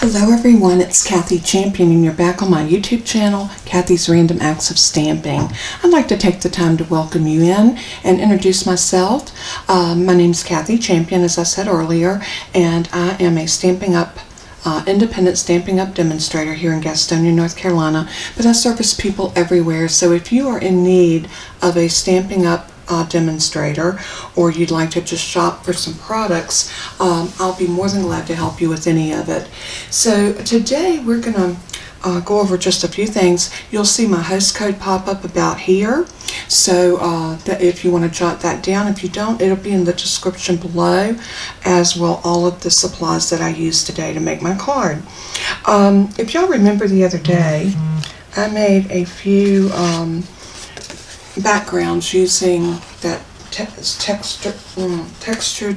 Hello everyone, it's Kathy Champion and you're back on my YouTube channel, Kathy's Random Acts of Stamping. I'd like to take the time to welcome you in and introduce myself. My name's Kathy Champion, as I said earlier, and I am a independent Stampin' Up! Demonstrator here in Gastonia, North Carolina, but I service people everywhere, so if you are in need of a Stampin' Up! Demonstrator, or you'd like to just shop for some products, I'll be more than glad to help you with any of it. So today we're going to go over just a few things. You'll see my host code pop up about here, so that if you want to jot that down. If you don't, it'll be in the description below, as will all of the supplies that I used today to make my card. If y'all remember the other day, I made a few backgrounds using that textured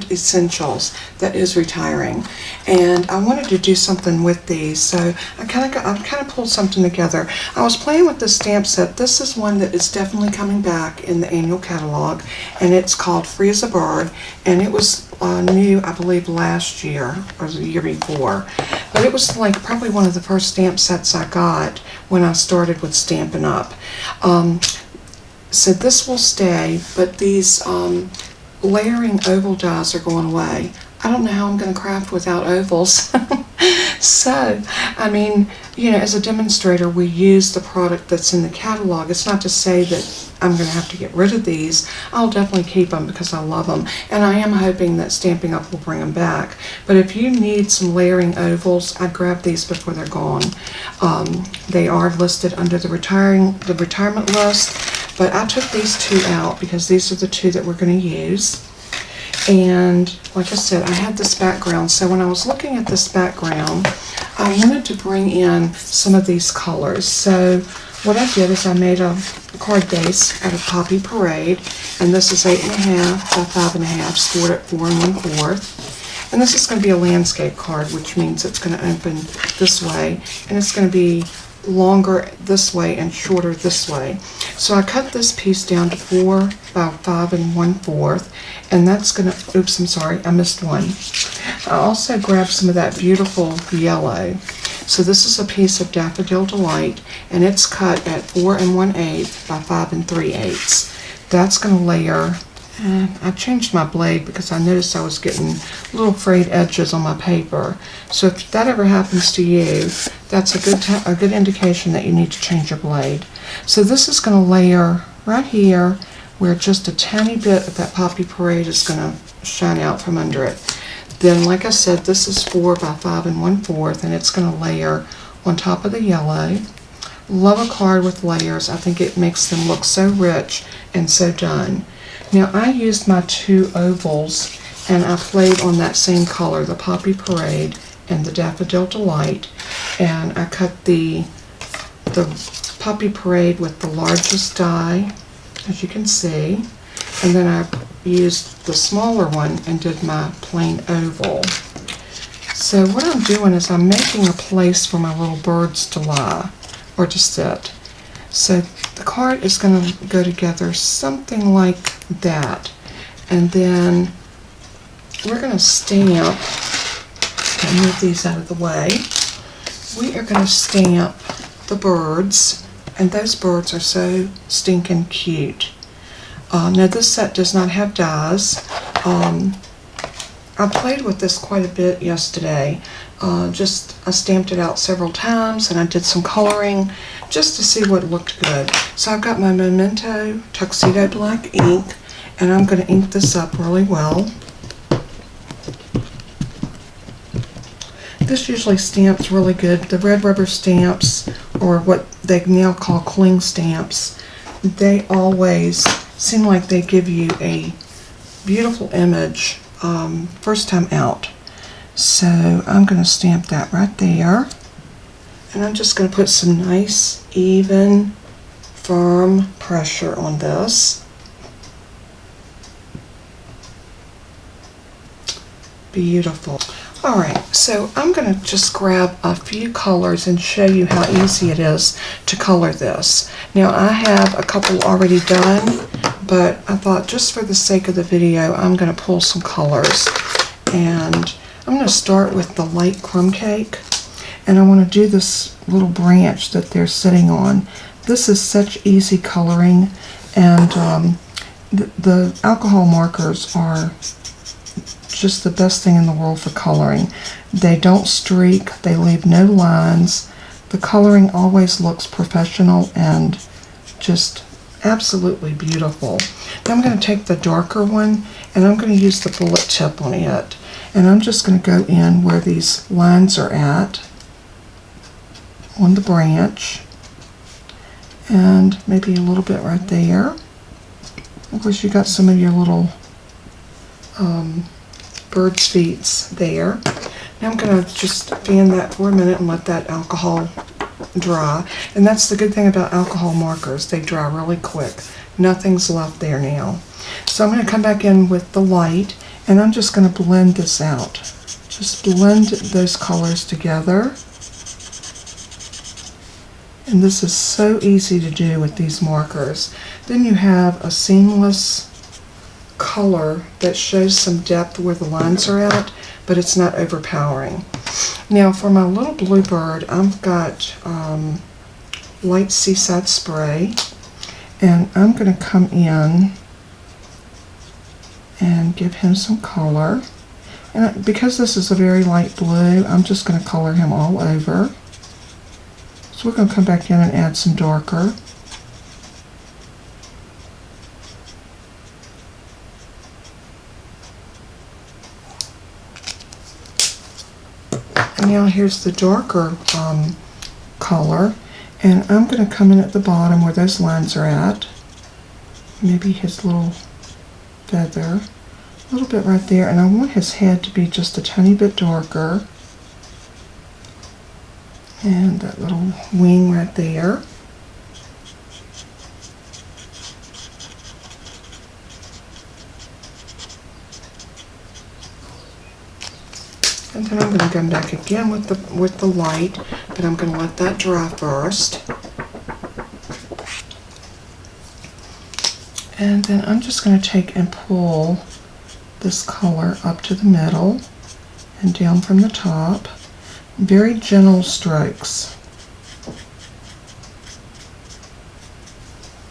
essentials that is retiring, and I wanted to do something with these, so I kind of pulled something together. I was playing with the stamp set. This is one that is definitely coming back in the annual catalog, and it's called Free as a Bird, and it was new, I believe, last year or the year before, but it was like probably one of the first stamp sets I got when I started with Stampin' Up! So this will stay, but these layering oval dies are going away. I don't know how I'm going to craft without ovals. So, I mean, you know, as a demonstrator, we use the product that's in the catalog. It's not to say that I'm going to have to get rid of these. I'll definitely keep them because I love them, and I am hoping that Stampin' Up! Will bring them back. But if you need some layering ovals, I'd grab these before they're gone. They are listed under the retirement list, but I took these two out because these are the two that we're going to use. And like I said, I had this background, so when I was looking at this background, I wanted to bring in some of these colors. So what I did is I made a card base out of Poppy Parade, and this is 8.5 by 5.5, scored at 4 1/4. And this is going to be a landscape card, which means it's going to open this way, and it's going to be longer this way and shorter this way. So I cut this piece down to 4 by 5 1/4, and that's going to, oops, I'm sorry, I missed one. I also grabbed some of that beautiful yellow. So this is a piece of Daffodil Delight, and it's cut at 4 1/8 by 5 3/8. That's going to layer, and I changed my blade because I noticed I was getting little frayed edges on my paper. So if that ever happens to you, that's a good indication that you need to change your blade. So this is going to layer right here where just a tiny bit of that Poppy Parade is going to shine out from under it. Then, like I said, this is 4 by 5 1/4, and it's going to layer on top of the yellow. Love a card with layers. I think it makes them look so rich and so done. Now, I used my two ovals, and I played on that same color, the Poppy Parade and the Daffodil Delight, and I cut the Poppy Parade with the largest die, as you can see, and then I used the smaller one and did my plain oval. So what I'm doing is I'm making a place for my little birds to lie or to sit. So the card is going to go together something like that, and then we're going to stamp, and move these out of the way. We are going to stamp the birds, and those birds are so stinking cute. Now this set does not have dies. I played with this quite a bit yesterday. I stamped it out several times, and I did some coloring just to see what looked good. So I've got my Momento Tuxedo Black ink, and I'm going to ink this up really well. This usually stamps really good. The red rubber stamps, or what they now call cling stamps, they always seem like they give you a beautiful image first time out. So I'm going to stamp that right there, and I'm just going to put some nice, even, firm pressure on this. Beautiful. Alright, so I'm going to just grab a few colors and show you how easy it is to color this. Now I have a couple already done, but I thought just for the sake of the video I'm going to pull some colors. And I'm going to start with the light crumb cake. and I want to do this little branch that they're sitting on. This is such easy coloring, and the alcohol markers are just the best thing in the world for coloring. They don't streak, they leave no lines. The coloring always looks professional and just absolutely beautiful. Now I'm going to take the darker one and I'm going to use the bullet tip on it. And I'm just going to go in where these lines are at on the branch. And maybe a little bit right there. Of course, you got some of your little bird's feet there. Now I'm going to just fan that for a minute and let that alcohol dry. And that's the good thing about alcohol markers. They dry really quick. Nothing's left there now. So I'm going to come back in with the light and I'm just going to blend this out. Just blend those colors together. And this is so easy to do with these markers. Then you have a seamless color that shows some depth where the lines are at, but it's not overpowering. Now for my little bluebird, I've got light seaside spray, and I'm going to come in and give him some color. And because this is a very light blue, I'm just going to color him all over. So we're going to come back in and add some darker. And now here's the darker color, and I'm going to come in at the bottom where those lines are at. Maybe his little feather, a little bit right there, and I want his head to be just a tiny bit darker. And that little wing right there. And then I'm going to come back again with the light, but I'm going to let that dry first. And then I'm just going to take and pull this color up to the middle and down from the top. Very gentle strokes.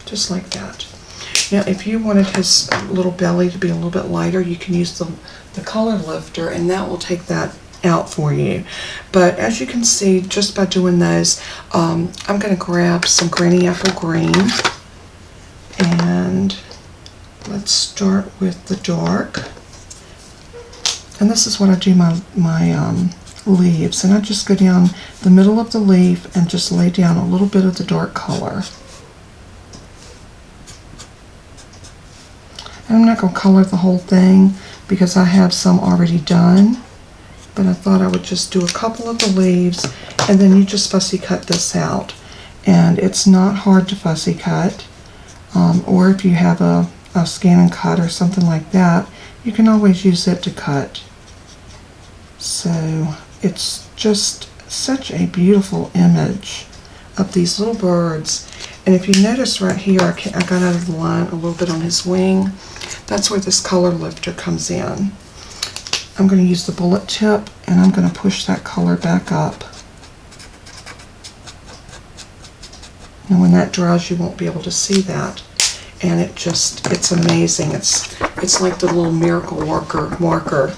Just like that. Now if you wanted his little belly to be a little bit lighter, you can use the color lifter and that will take that out for you. But as you can see, just by doing those, I'm going to grab some Granny Apple Green, and let's start with the dark. And this is what I do my leaves, and I just go down the middle of the leaf and just lay down a little bit of the dark color. And I'm not going to color the whole thing because I have some already done, but I thought I would just do a couple of the leaves, and then you just fussy cut this out. And it's not hard to fussy cut, or if you have a scan and cut or something like that, you can always use it to cut. So it's just such a beautiful image of these little birds. And if you notice right here, I got out of the line a little bit on his wing. That's where this color lifter comes in. I'm going to use the bullet tip and I'm going to push that color back up. And when that dries, you won't be able to see that. And it's amazing. It's like the little miracle marker.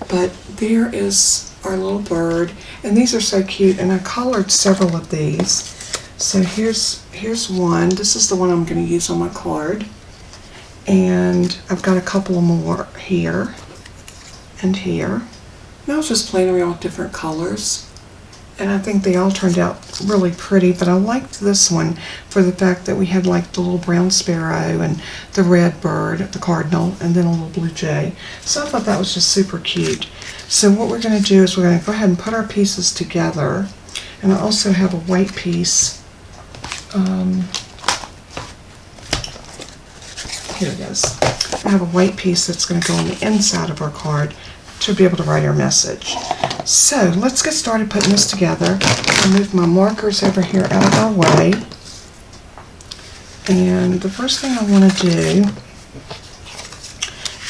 But there is our little bird, and these are so cute, and I colored several of these. So here's one. This is the one I'm going to use on my card, and I've got a couple more here and here. And I was just playing around with different colors, and I think they all turned out really pretty, but I liked this one for the fact that we had like the little brown sparrow and the red bird, the cardinal, and then a little blue jay. So I thought that was just super cute. So what we're going to do is we're going to go ahead and put our pieces together, and I also have a white piece. Here it is. I have a white piece that's going to go on the inside of our card to be able to write our message. So let's get started putting this together. I'll move my markers over here out of our way. And the first thing I want to do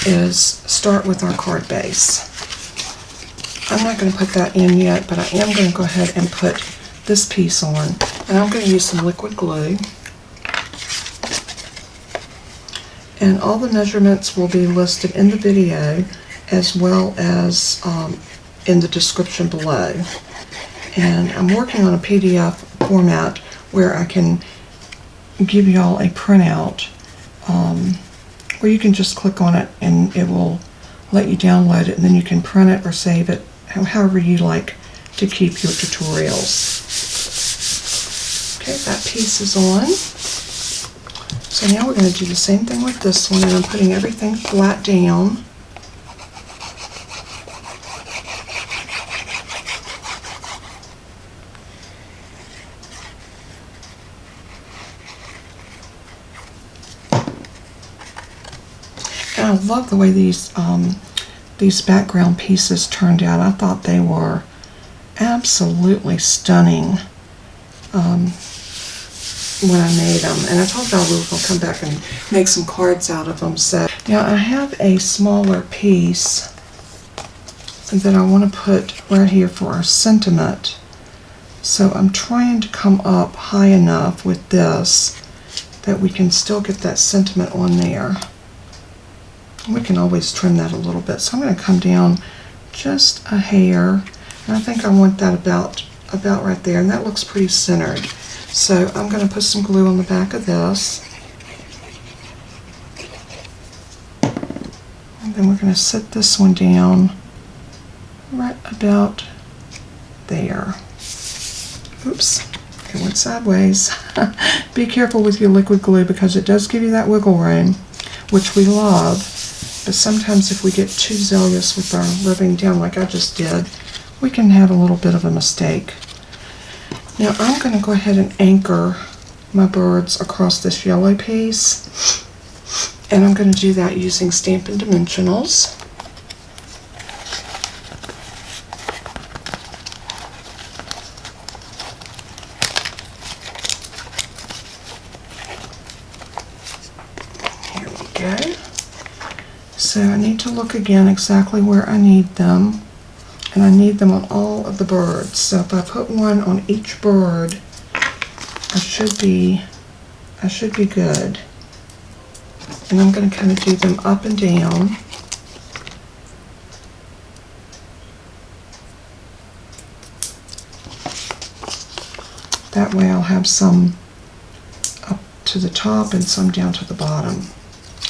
is start with our card base. I'm not going to put that in yet, but I am going to go ahead and put this piece on. And I'm going to use some liquid glue. And all the measurements will be listed in the video as well as in the description below. And I'm working on a PDF format where I can give y'all a printout where you can just click on it and it will let you download it, and then you can print it or save it however you like to keep your tutorials. Okay, that piece is on. So now we're going to do the same thing with this one, and I'm putting everything flat down. And I love the way these background pieces turned out. I thought they were absolutely stunning when I made them. And I told y'all we were going to come back and make some cards out of them. So now I have a smaller piece that I want to put right here for our sentiment. So I'm trying to come up high enough with this that we can still get that sentiment on there. We can always trim that a little bit. So I'm going to come down just a hair, and I think I want that about right there, and that looks pretty centered. So I'm going to put some glue on the back of this, and then we're going to set this one down right about there. Oops, it went sideways. Be careful with your liquid glue because it does give you that wiggle room, which we love. But sometimes if we get too zealous with our rubbing down like I just did, we can have a little bit of a mistake. Now I'm going to go ahead and anchor my birds across this yellow piece, and I'm going to do that using Stampin Dimensionals. Here we go. So I need to look again exactly where I need them, and I need them on all of the birds. So if I put one on each bird, I should be good. And I'm going to kind of do them up and down. That way I'll have some up to the top and some down to the bottom.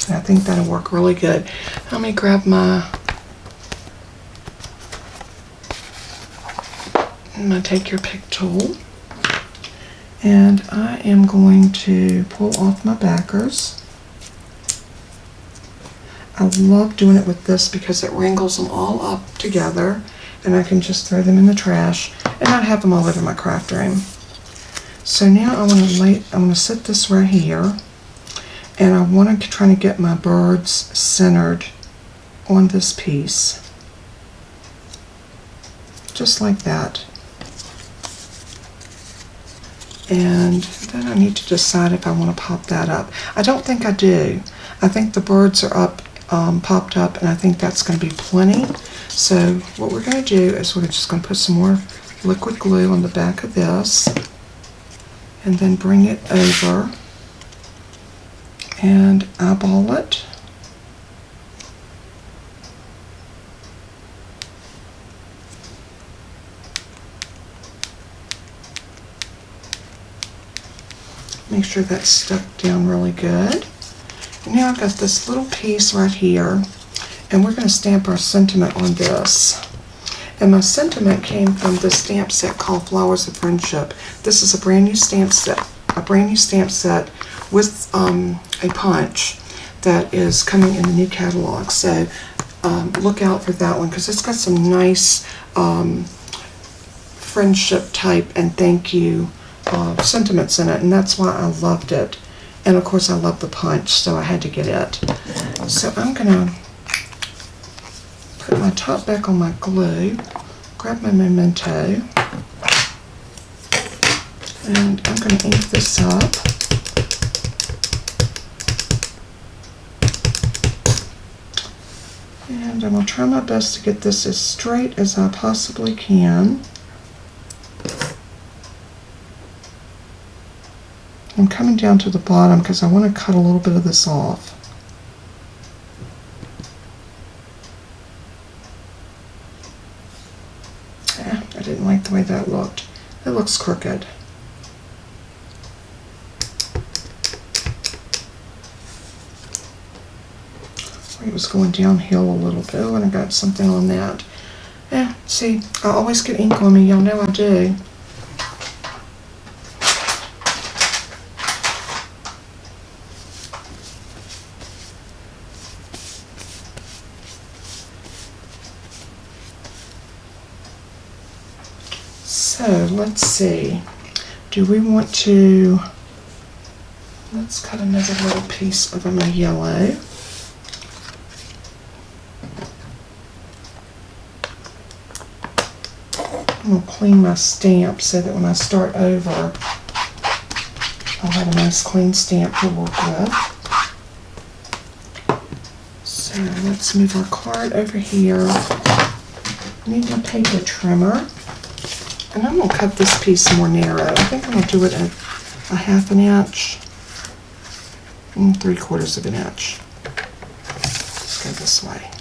And I think that'll work really good. Let me grab my Take Your Pick tool, and I am going to pull off my backers. I love doing it with this because it wrangles them all up together, and I can just throw them in the trash and not have them all over my craft room. So now I'm going to set this right here, and I want to try to get my birds centered on this piece, just like that. And then I need to decide if I want to pop that up. I don't think I do. I think the birds are up, popped up, and I think that's going to be plenty. So what we're going to do is we're just going to put some more liquid glue on the back of this, and then bring it over and eyeball it. Make sure that's stuck down really good. And now I've got this little piece right here, and we're going to stamp our sentiment on this. And my sentiment came from the stamp set called Flowers of Friendship. This is a brand new stamp set, with a punch that is coming in the new catalog. So look out for that one because it's got some nice friendship type and thank you sentiments in it, and that's why I loved it. And of course I love the punch, so I had to get it. So I'm gonna put my top back on my glue, grab my Memento, and I'm gonna ink this up. And I'm going to try my best to get this as straight as I possibly can. I'm coming down to the bottom because I want to cut a little bit of this off. I didn't like the way that looked. It looks crooked. It was going downhill a little bit. Oh, and I got something on that. Yeah, see, I always get ink on me. Y'all know I do. So let's see. Do we want to? Let's cut another little piece of my yellow. I'm going to clean my stamp so that when I start over, I'll have a nice clean stamp to work with. So let's move our card over here. I need my paper trimmer. And I'm going to cut this piece more narrow. I think I'm going to do it at a 1/2 inch and 3/4 of an inch. Let's go this way.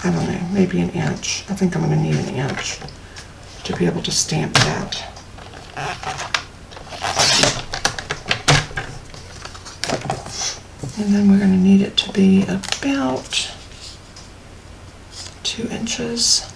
I don't know, maybe an inch. I think I'm going to need an inch to be able to stamp that. And then we're going to need it to be about 2 inches.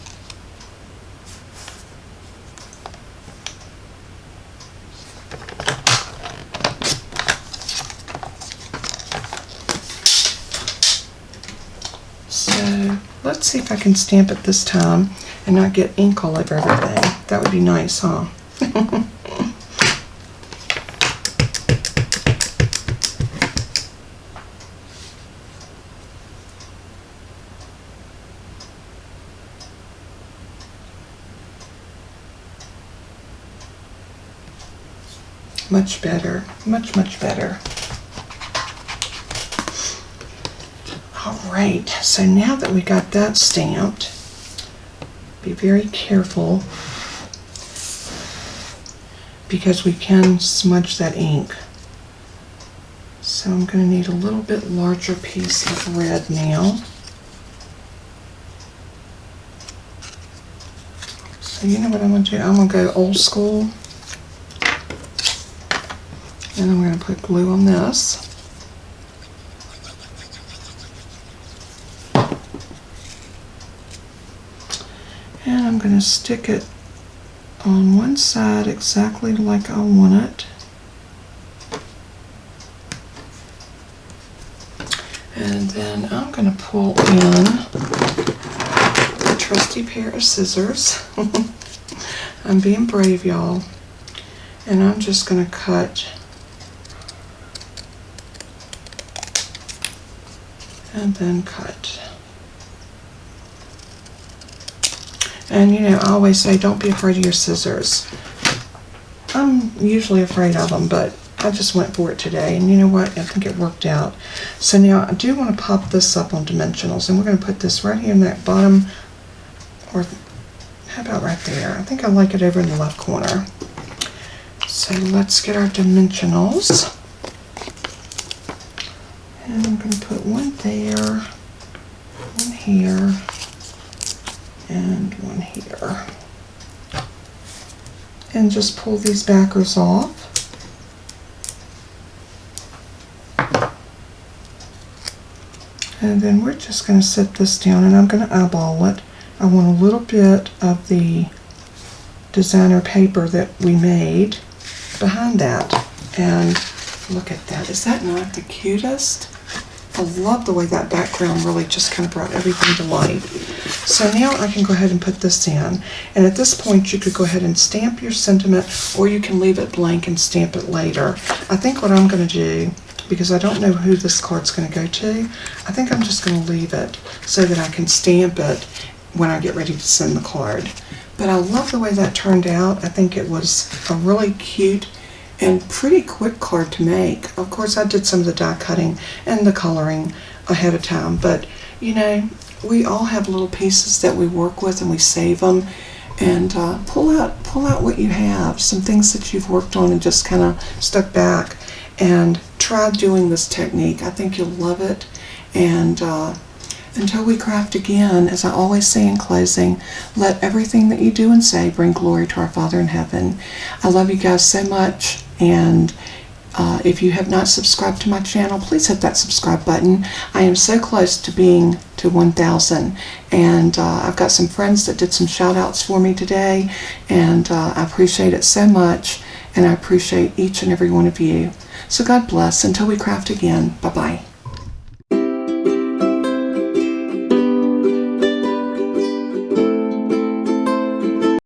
So let's see if I can stamp it this time and not get ink all over everything. That would be nice, huh? Much better, much, much better. All right, so now that we got that stamped, be very careful because we can smudge that ink. So I'm going to need a little bit larger piece of red now. So you know what I'm going to do? I'm going to go old school. And I'm going to put glue on this. And I'm going to stick it on one side exactly like I want it. And then I'm going to pull in a trusty pair of scissors. I'm being brave, y'all. And I'm just going to cut and then cut. And you know, I always say don't be afraid of your scissors. I'm usually afraid of them, but I just went for it today, and you know what, I think it worked out. So now I do want to pop this up on dimensionals, and we're going to put this right here in that bottom, or how about right there? I think I like it over in the left corner. So let's get our dimensionals. And I'm going to put one there, one here, and one here. And just pull these backers off. And then we're just going to set this down, and I'm going to eyeball it. I want a little bit of the designer paper that we made behind that. And look at that. Is that not the cutest? I love the way that background really just kind of brought everything to life. So now I can go ahead and put this in. And at this point you could go ahead and stamp your sentiment, or you can leave it blank and stamp it later. I think what I'm going to do, because I don't know who this card's going to go to, I think I'm just going to leave it so that I can stamp it when I get ready to send the card. But I love the way that turned out. I think it was a really cute and pretty quick card to make. Of course, I did some of the die cutting and the coloring ahead of time, but you know, we all have little pieces that we work with and we save them, and pull out what you have, some things that you've worked on and just kind of stuck back, and try doing this technique. I think you'll love it. And until we craft again, as I always say in closing, let everything that you do and say bring glory to our Father in heaven. I love you guys so much, and if you have not subscribed to my channel, please hit that subscribe button. I am so close to being to 1,000, and I've got some friends that did some shout outs for me today, and I appreciate it so much, and I appreciate each and every one of you. So God bless until we craft again. Bye-bye.